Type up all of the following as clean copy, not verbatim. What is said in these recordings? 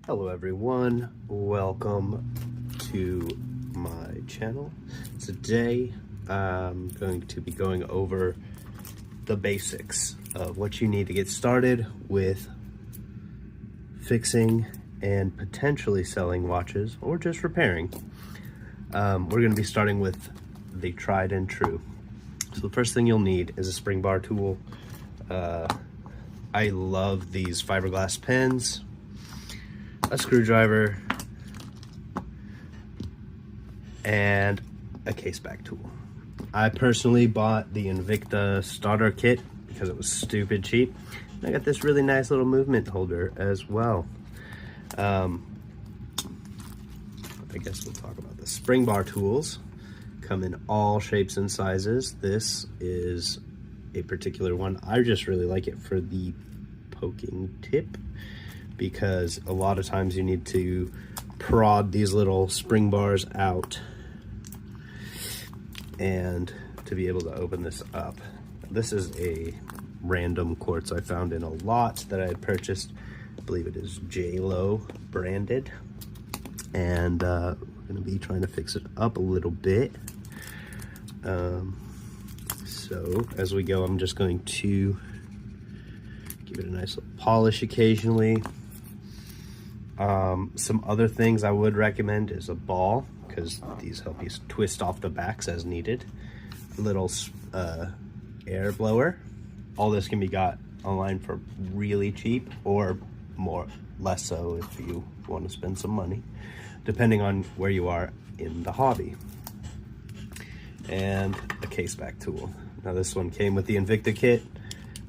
Hello everyone, welcome to my channel. Today I'm going to be going over the basics of what you need to get started with fixing and potentially selling watches or just repairing. We're going to be starting with the tried and true. So the first thing you'll need is a spring bar tool. I love these fiberglass pens, a screwdriver, and a case back tool. I personally bought the Invicta starter kit because it was stupid cheap. And I got this really nice little movement holder as well. I guess we'll talk about the spring bar tools. Come in all shapes and sizes. This is a particular one. I just really like it for the poking tip, because a lot of times you need to prod these little spring bars out and to be able to open this up. This is a random quartz I found in a lot that I had purchased. I believe it is J-Lo branded, and we're going to be trying to fix it up a little bit. So as we go, I'm just going to give it a nice little polish occasionally. Some other things I would recommend is a ball, because these help you twist off the backs as needed. A little air blower. All this can be got online for really cheap, or less so if you want to spend some money, depending on where you are in the hobby. And a case back tool. Now this one came with the Invicta kit,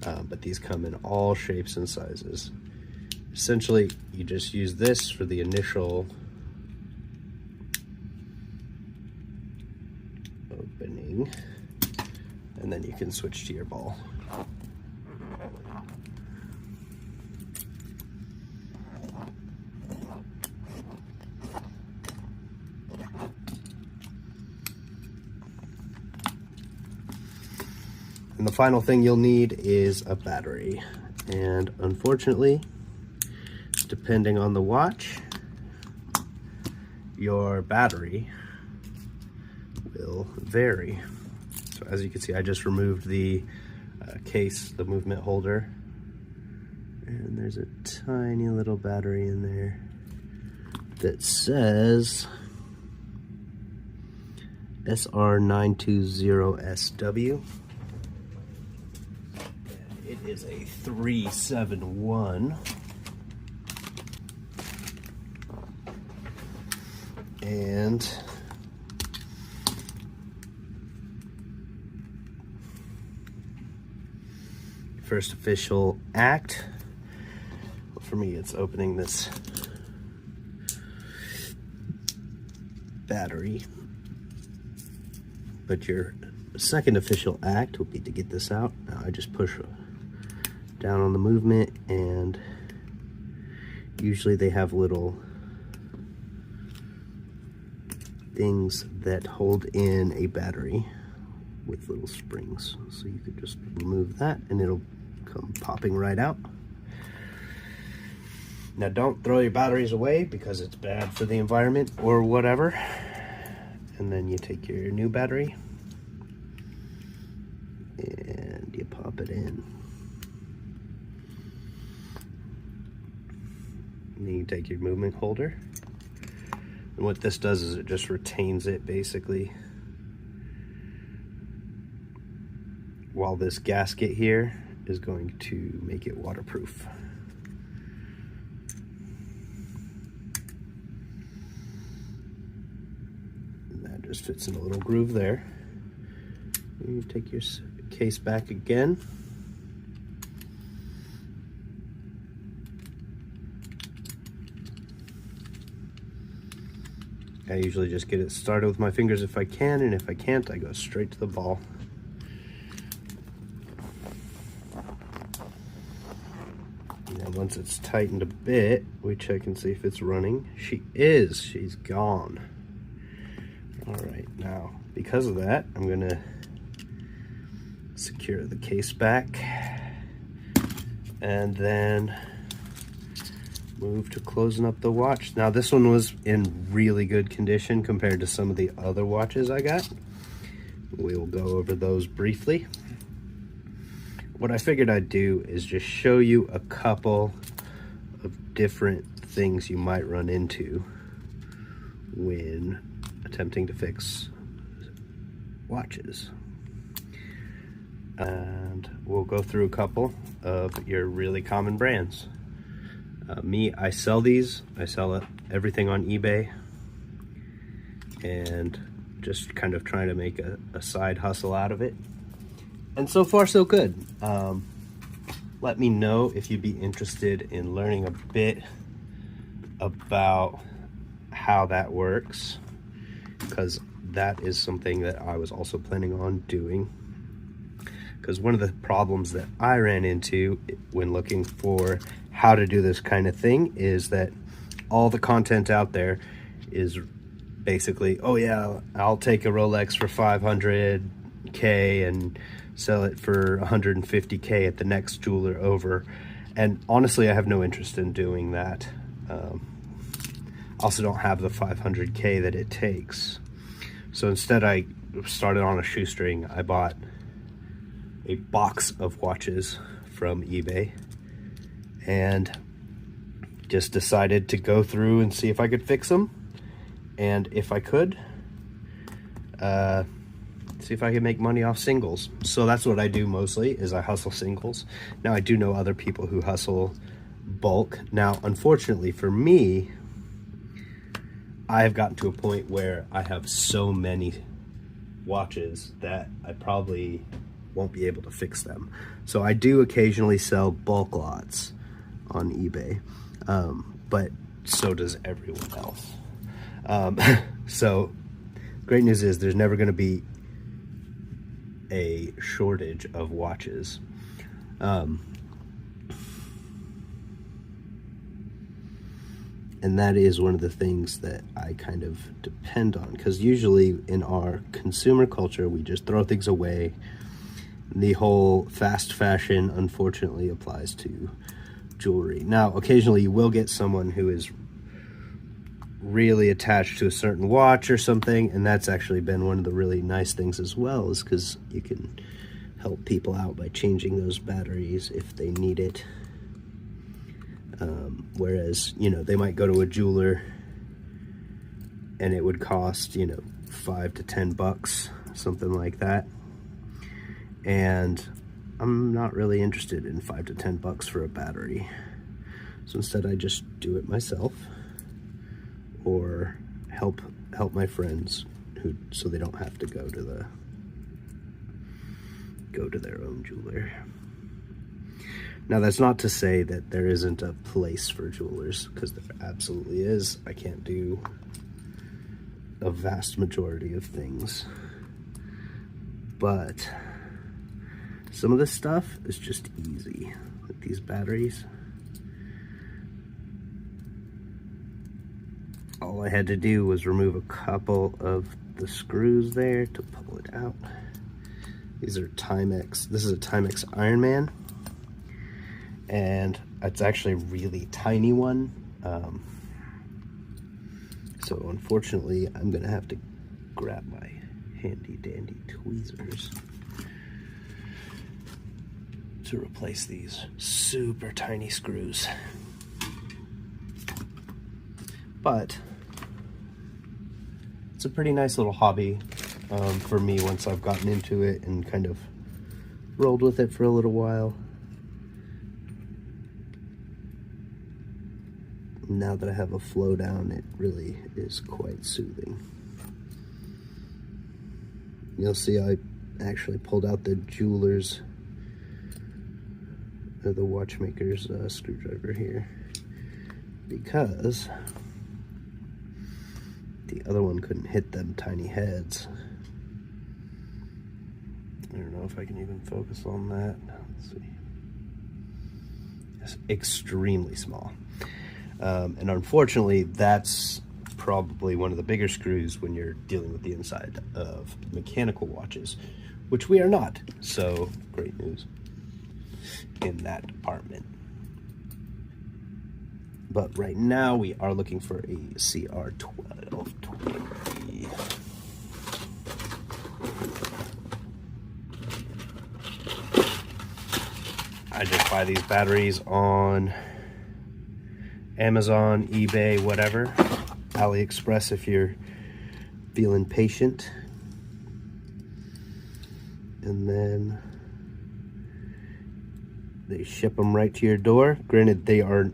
but these come in all shapes and sizes. Essentially, you just use this for the initial opening, and then you can switch to your ball. And the final thing you'll need is a battery. And unfortunately, depending on the watch, your battery will vary. So as you can see, I just removed the case, the movement holder, and there's a tiny little battery in there that says SR920SW. It is a 371. And first official act, for me it's opening this battery, but your second official act will be to get this out. Now I just push down on the movement, and usually they have little things that hold in a battery with little springs, so you could just remove that and it'll come popping right out. Now don't throw your batteries away because it's bad for the environment or whatever. And then you take your new battery and you pop it in. And then you take your movement holder. And what this does is it just retains it basically, while this gasket here is going to make it waterproof. And that just fits in a little groove there. And you take your case back again. I usually just get it started with my fingers if I can, and if I can't, I go straight to the ball. And once it's tightened a bit, we check and see if it's running. She's gone. All right, now, because of that, I'm gonna secure the case back, and then move to closing up the watch. Now this one was in really good condition compared to some of the other watches I got. We will go over those briefly. What I figured I'd do is just show you a couple of different things you might run into when attempting to fix watches. And we'll go through a couple of your really common brands. I sell these. I sell everything on eBay, and just kind of trying to make a side hustle out of it. And so far so good. Let me know if you'd be interested in learning a bit about how that works, because that is something that I was also planning on doing. Because one of the problems that I ran into when looking for how to do this kind of thing is that all the content out there is basically, oh yeah, I'll take a Rolex for 500K and sell it for 150K at the next jeweler over. And honestly, I have no interest in doing that. Also don't have the 500K that it takes. So instead I started on a shoestring. I bought a box of watches from eBay and just decided to go through and see if I could fix them, and if I could, see if I could make money off singles. So that's what I do mostly, is I hustle singles. Now I do know other people who hustle bulk. Now unfortunately for me, I have gotten to a point where I have so many watches that I probably won't be able to fix them. So I do occasionally sell bulk lots on eBay, but so does everyone else. So great news is there's never going to be a shortage of watches. And that is one of the things that I kind of depend on, because usually in our consumer culture, we just throw things away. The whole fast fashion, unfortunately, applies to jewelry. Now, occasionally you will get someone who is really attached to a certain watch or something, and that's actually been one of the really nice things as well, is because you can help people out by changing those batteries if they need it. Whereas, you know, they might go to a jeweler and it would cost, you know, $5 to $10, something like that. And I'm not really interested in $5 to $10 for a battery. So instead I just do it myself, or help my friends so they don't have to go to their own jeweler. Now that's not to say that there isn't a place for jewelers, because there absolutely is. I can't do a vast majority of things, but some of this stuff is just easy. Like these batteries, all I had to do was remove a couple of the screws there to pull it out. These are Timex. This is a Timex Ironman, and it's actually a really tiny one. So unfortunately, I'm gonna have to grab my handy dandy tweezers to replace these super tiny screws. But it's a pretty nice little hobby for me once I've gotten into it and kind of rolled with it for a little while. Now that I have a flow down, it really is quite soothing. You'll see I actually pulled out the jeweler's, the watchmaker's screwdriver here, because the other one couldn't hit them tiny heads. I don't know if I can even focus on that. Let's see. It's extremely small. And unfortunately, that's probably one of the bigger screws when you're dealing with the inside of mechanical watches, which we are not. So great news in that department. But right now we are looking for a CR1220. I just buy these batteries on Amazon, eBay, whatever. AliExpress if you're feeling patient. And then they ship them right to your door. Granted, they are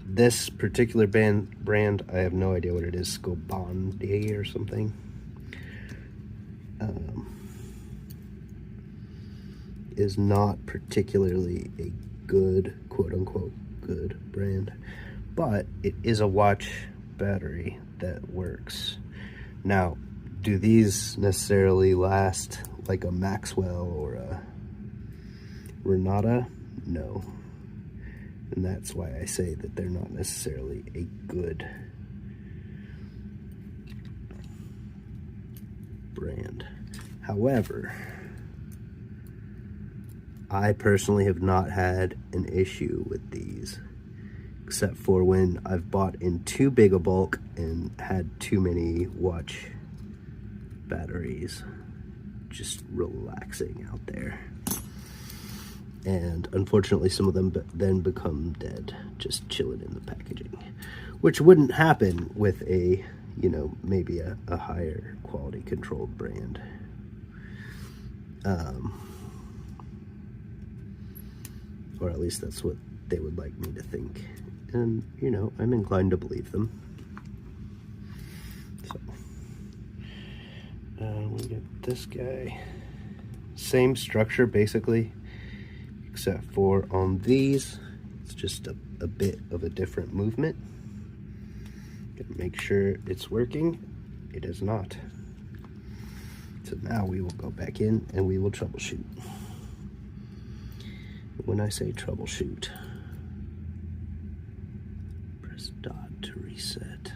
this particular brand, I have no idea what it is, Scobandi or something. Is not particularly a good, quote-unquote, good brand, but it is a watch battery that works. Now, do these necessarily last like a Maxwell or a Renata? No. And that's why I say that they're not necessarily a good brand. However, I personally have not had an issue with these, except for when I've bought in too big a bulk and had too many watch batteries just relaxing out there. And unfortunately, some of them then become dead, just chilling in the packaging, which wouldn't happen with a, you know, maybe a higher quality controlled brand. Or at least that's what they would like me to think. And, you know, I'm inclined to believe them. So, we get this guy. Same structure, basically, except for on these, it's just a bit of a different movement. Gotta make sure it's working. It is not. So now we will go back in and we will troubleshoot. When I say troubleshoot, press dot to reset.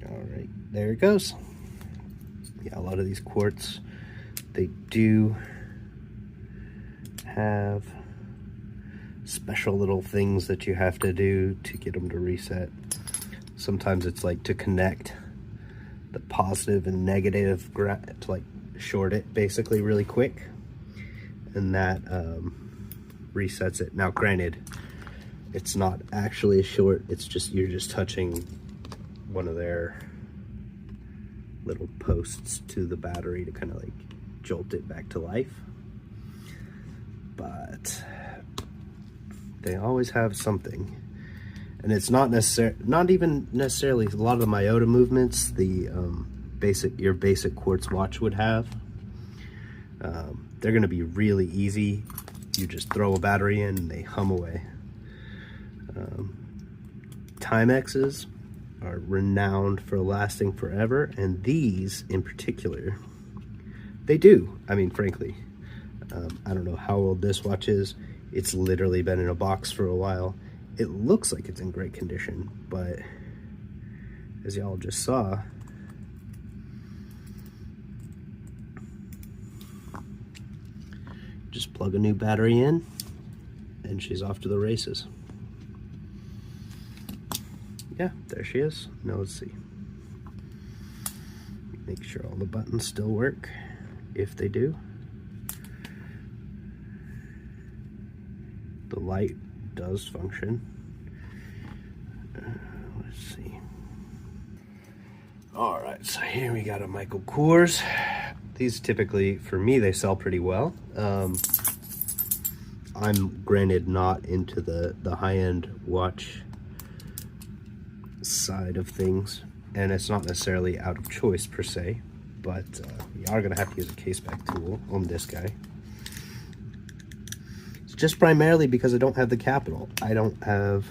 All right, there it goes. Yeah, a lot of these quartz, they do have special little things that you have to do to get them to reset. Sometimes it's like to connect the positive and negative to like short it basically really quick, and that resets it. Now granted, it's not actually a short, it's just you're just touching one of their little posts to the battery to kind of like jolt it back to life. But they always have something. And it's not even necessarily a lot of the Miyota movements the your basic quartz watch would have. They're going to be really easy. You just throw a battery in and they hum away. Timexes are renowned for lasting forever, and these in particular, they do. I mean, frankly, I don't know how old this watch is. It's literally been in a box for a while. It looks like it's in great condition, but as y'all just saw, just plug a new battery in and she's off to the races. Yeah, there she is. Now let's see. Make sure all the buttons still work, if they do. The light does function. Let's see. All right, so here we got a Michael Kors. These typically, for me, they sell pretty well. I'm granted not into the high-end watch side of things, and it's not necessarily out of choice per se, but you are gonna have to use a case back tool on this guy. Just primarily because I don't have the capital. I don't have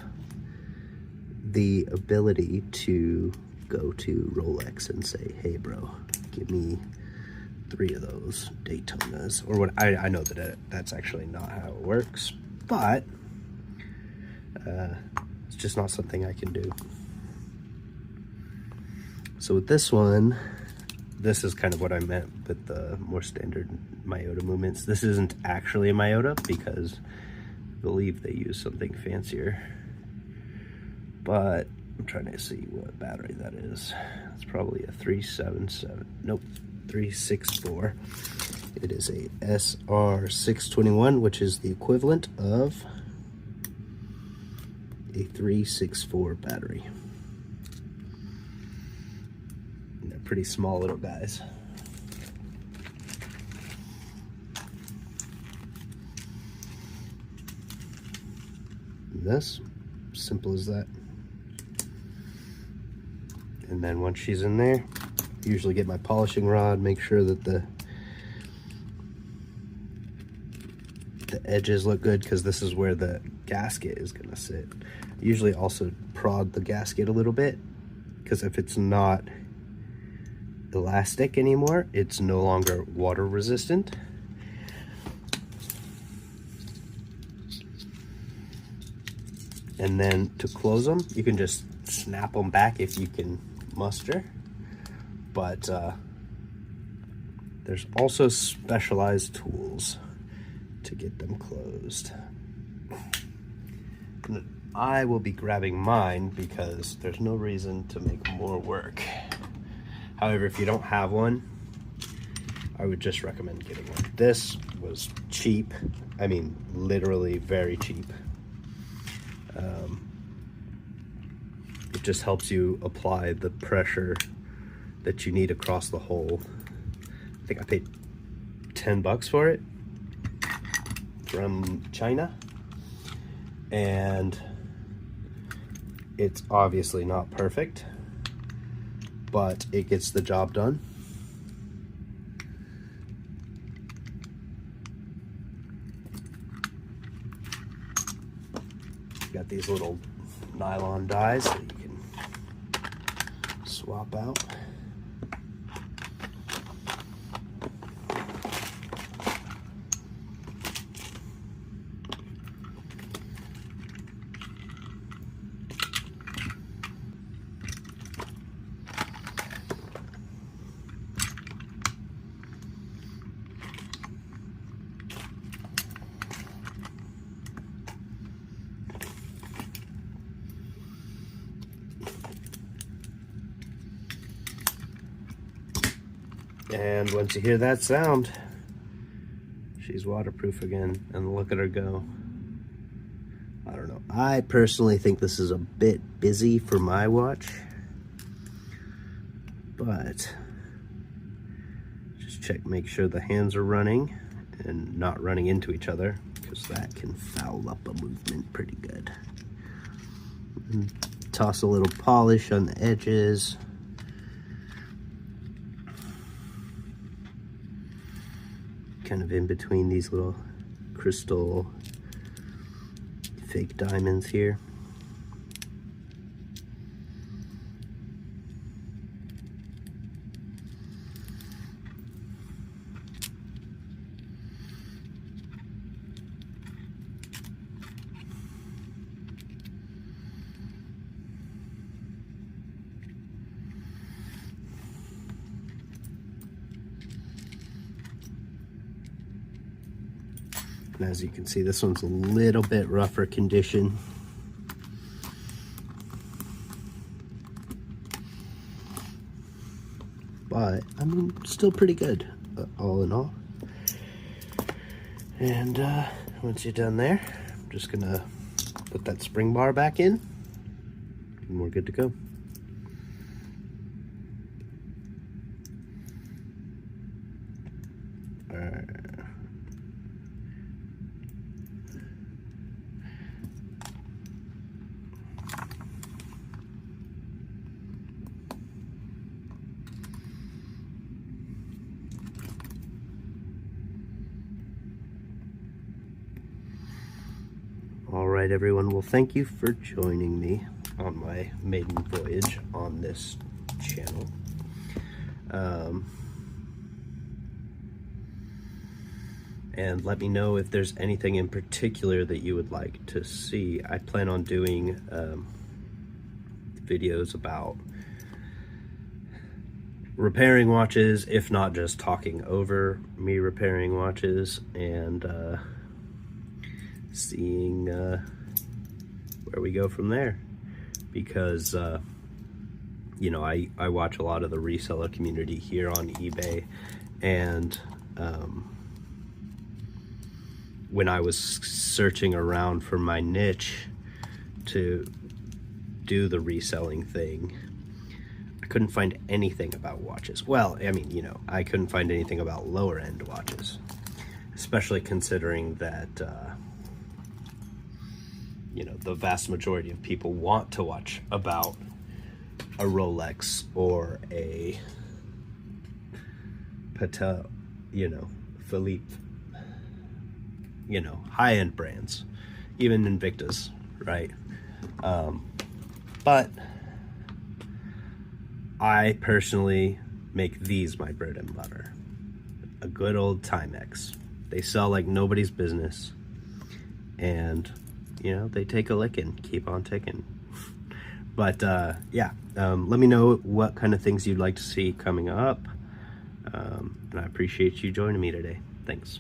the ability to go to Rolex and say, hey bro, give me 3 of those Daytonas, or what. I know that that's actually not how it works, but it's just not something I can do. So with this one, this is kind of what I meant with the more standard Miyota movements. This isn't actually a Miyota because I believe they use something fancier. But I'm trying to see what battery that is. It's probably a 377. Nope, 364. It is a SR621, which is the equivalent of a 364 battery. And they're pretty small little guys. And this, simple as that. And then once she's in there, I usually get my polishing rod, make sure that the edges look good, because this is where the gasket is going to sit. I usually also prod the gasket a little bit, because if it's not elastic anymore, it's no longer water resistant. And then to close them, you can just snap them back if you can muster. But there's also specialized tools to get them closed. And I will be grabbing mine because there's no reason to make more work. However, if you don't have one, I would just recommend getting one. This was cheap. I mean, literally very cheap. It just helps you apply the pressure that you need across the hole. I think I paid 10 bucks for it from China, and it's obviously not perfect, but it gets the job done. Got these little nylon dies that you can swap out. And once you hear that sound, she's waterproof again, and look at her go. I don't know. I personally think this is a bit busy for my watch, but just check, make sure the hands are running and not running into each other, because that can foul up a movement pretty good. And toss a little polish on the edges. Kind of in between these little crystal fake diamonds here. And as you can see, this one's a little bit rougher condition. But, I mean, still pretty good, all in all. And once you're done there, I'm just gonna put that spring bar back in, and we're good to go. All right, everyone. Well, thank you for joining me on my maiden voyage on this channel. And let me know if there's anything in particular that you would like to see. I plan on doing videos about repairing watches, if not just talking over me repairing watches, and seeing where we go from there. Because you know, I watch a lot of the reseller community here on eBay, and when I was searching around for my niche to do the reselling thing, I couldn't find anything about watches. Well, I mean, you know, I couldn't find anything about lower end watches, especially considering that you know, the vast majority of people want to watch about a Rolex or a Patek, you know, Philippe, you know, high-end brands, even Invictus, right? But I personally make these my bread and butter. A good old Timex. They sell like nobody's business, and you know, they take a licking, keep on ticking. But yeah, let me know what kind of things you'd like to see coming up, and I appreciate you joining me today. Thanks.